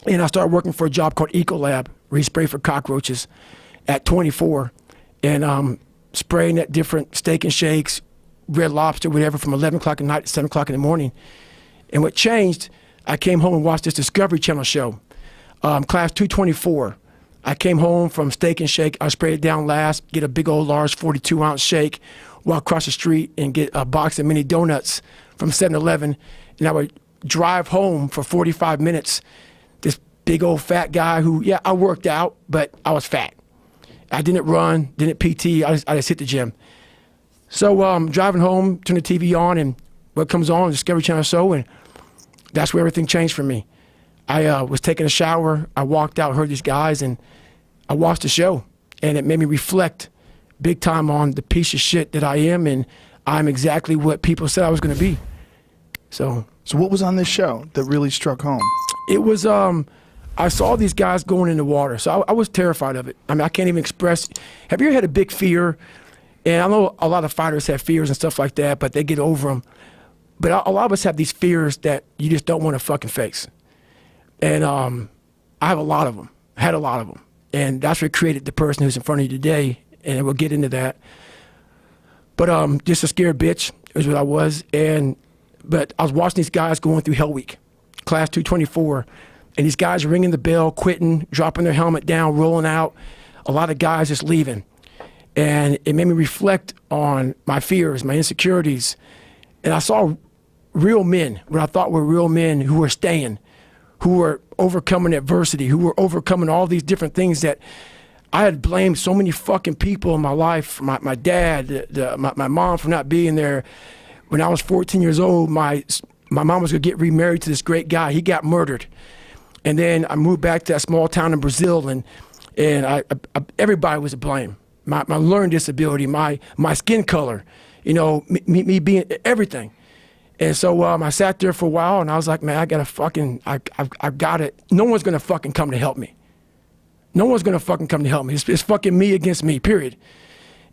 And I started working for a job called Ecolab, where you spray for cockroaches at 24. And spraying at different steak and shakes, Red Lobster, whatever, from 11 o'clock at night to 7 o'clock in the morning. And what changed, I came home and watched this Discovery Channel show, Class 224. I came home from Steak and Shake. I sprayed it down last, get a big old large 42-ounce shake, walk across the street and get a box of mini donuts from 7-Eleven. And I would drive home for 45 minutes. This big old fat guy who, yeah, I worked out, but I was fat. I didn't run, didn't PT, I just hit the gym. So driving home, turn the TV on, and what comes on, Discovery Channel show, and that's where everything changed for me. I was taking a shower, I walked out, heard these guys, and I watched the show, and it made me reflect big time on the piece of shit that I am, and I'm exactly what people said I was gonna be. So what was on this show that really struck home? It was, I saw these guys going in the water, so I was terrified of it. I mean, I can't even express. Have you ever had a big fear? And I know a lot of fighters have fears and stuff like that, but they get over them. But a lot of us have these fears that you just don't want to fucking face. And I have a lot of them, had a lot of them. And that's what created the person who's in front of you today, and we'll get into that. But just a scared bitch is what I was. But I was watching these guys going through Hell Week, Class 224, and these guys ringing the bell, quitting, dropping their helmet down, rolling out. A lot of guys just leaving. And it made me reflect on my fears, my insecurities. And I saw real men, what I thought were real men who were staying, who were overcoming adversity, who were overcoming all these different things that I had blamed so many fucking people in my life, my dad, my mom for not being there. When I was 14 years old, my mom was gonna get remarried to this great guy. He got murdered. And then I moved back to that small town in Brazil, and everybody was to blame. My learning disability, my skin color, you know, me being everything. And so I sat there for a while, and I was like, man, I've got it. No one's gonna fucking come to help me. No one's gonna fucking come to help me. It's fucking me against me, period.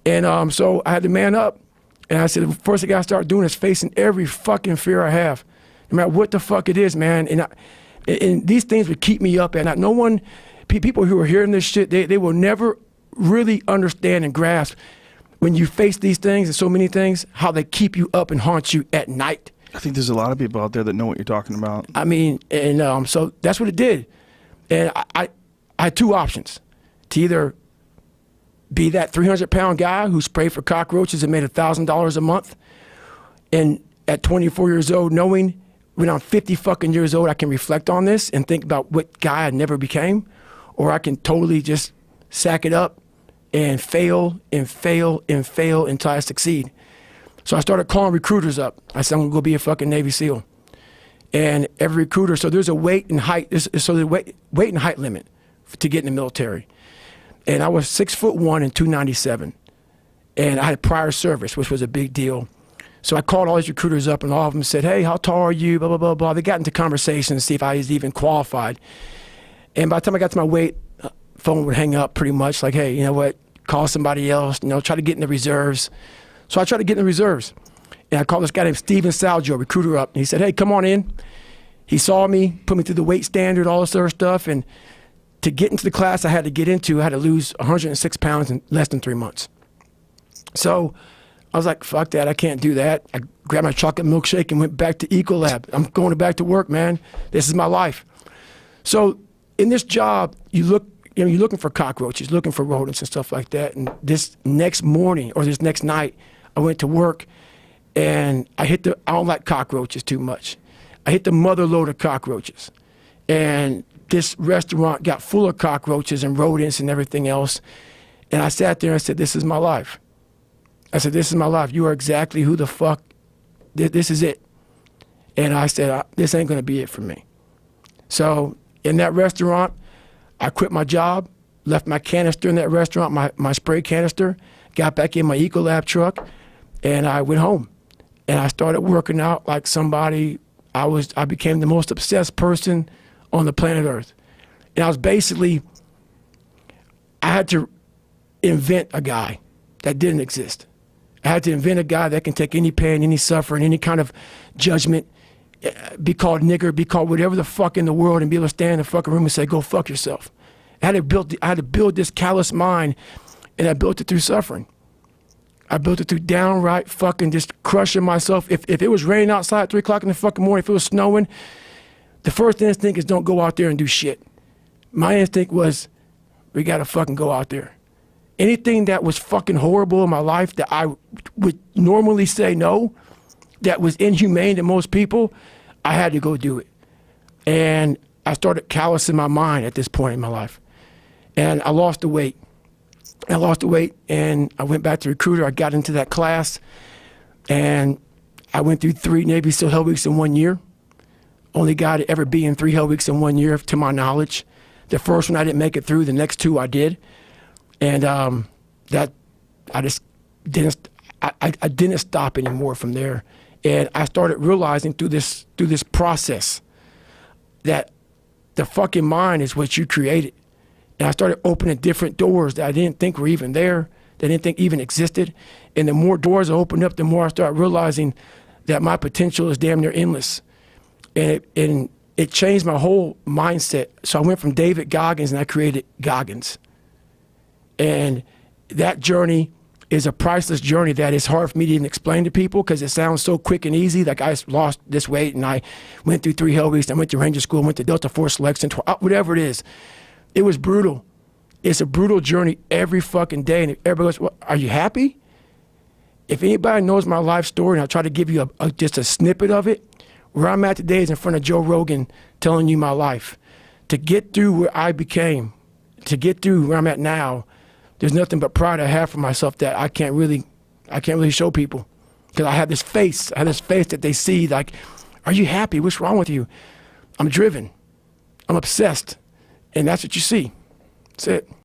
And so I had to man up, and I said, the first thing I gotta start doing is facing every fucking fear I have, no matter what the fuck it is, man. And these things would keep me up at night. No one, people who are hearing this shit, they will never really understand and grasp when you face these things and so many things, how they keep you up and haunt you at night. I think there's a lot of people out there that know what you're talking about. I mean, and so that's what it did. And I had two options: to either be that 300-pound guy who sprayed for cockroaches and made $1,000 a month, and at 24 years old, knowing when I'm 50 fucking years old, I can reflect on this and think about what guy I never became, or I can totally just sack it up and fail and fail and fail until I succeed. So I started calling recruiters up. I said, I'm gonna go be a fucking Navy SEAL. And every recruiter, so there's a weight and height, so the weight and height limit to get in the military. And I was 6'1" and 297. And I had prior service, which was a big deal. So I called all these recruiters up, and all of them said, hey, how tall are you, blah, blah, blah, blah. They got into conversations to see if I was even qualified. And by the time I got to my weight, phone would hang up pretty much, like, hey, you know what, call somebody else, you know, try to get in the reserves. So I tried to get in the reserves. And I called this guy named Steven Salgio, recruiter, up. And he said, hey, come on in. He saw me, put me through the weight standard, all this other stuff. And to get into the class I had to get into, I had to lose 106 pounds in less than 3 months. So I was like, fuck that, I can't do that. I grabbed my chocolate milkshake and went back to Ecolab. I'm going back to work, man. This is my life. So in this job, you're looking for cockroaches, looking for rodents and stuff like that. And this next morning, or this next night, I went to work, and I don't like cockroaches too much. I hit the mother load of cockroaches. And this restaurant got full of cockroaches and rodents and everything else. And I sat there and I said, this is my life. I said, this is my life. You are exactly who the fuck, this is it. And I said, this ain't gonna be it for me. So in that restaurant, I quit my job, left my canister in that restaurant, my spray canister, got back in my Ecolab truck, and I went home. And I started working out like somebody, I became the most obsessed person on the planet Earth. And I was basically, I had to invent a guy that didn't exist. I had to invent a guy that can take any pain, any suffering, any kind of judgment, be called nigger, be called whatever the fuck in the world, and be able to stand in the fucking room and say, go fuck yourself. I had to build this callous mind, and I built it through suffering. I built it through downright fucking just crushing myself. If it was raining outside at 3 o'clock in the fucking morning, if it was snowing, the first instinct is don't go out there and do shit. My instinct was, we gotta fucking go out there. Anything that was fucking horrible in my life that I would normally say no, that was inhumane to most people, I had to go do it. And I started callousing my mind at this point in my life. And I lost the weight. I lost the weight, and I went back to recruiter. I got into that class, and I went through 3 Navy SEAL Hell Weeks in 1 year. Only guy to ever be in 3 Hell Weeks in 1 year, to my knowledge. The first one I didn't make it through. The next 2 I did. And that I just didn't. I didn't stop anymore from there. And I started realizing through this process that the fucking mind is what you created. And I started opening different doors that I didn't think were even there, that I didn't think even existed. And the more doors I opened up, the more I started realizing that my potential is damn near endless. And it changed my whole mindset. So I went from David Goggins and I created Goggins. And that journey is a priceless journey that is hard for me to even explain to people because it sounds so quick and easy. Like I lost this weight and I went through 3 Hell Weeks. I went to Ranger School, went to Delta Force Selection, whatever it is. It was brutal. It's a brutal journey every fucking day. And everybody goes, well, are you happy? If anybody knows my life story, and I'll try to give you just a snippet of it, where I'm at today is in front of Joe Rogan telling you my life. To get through where I became, to get through where I'm at now, there's nothing but pride I have for myself that I can't really show people. Because I have this face that they see like, are you happy? What's wrong with you? I'm driven. I'm obsessed. And that's what you see. That's it.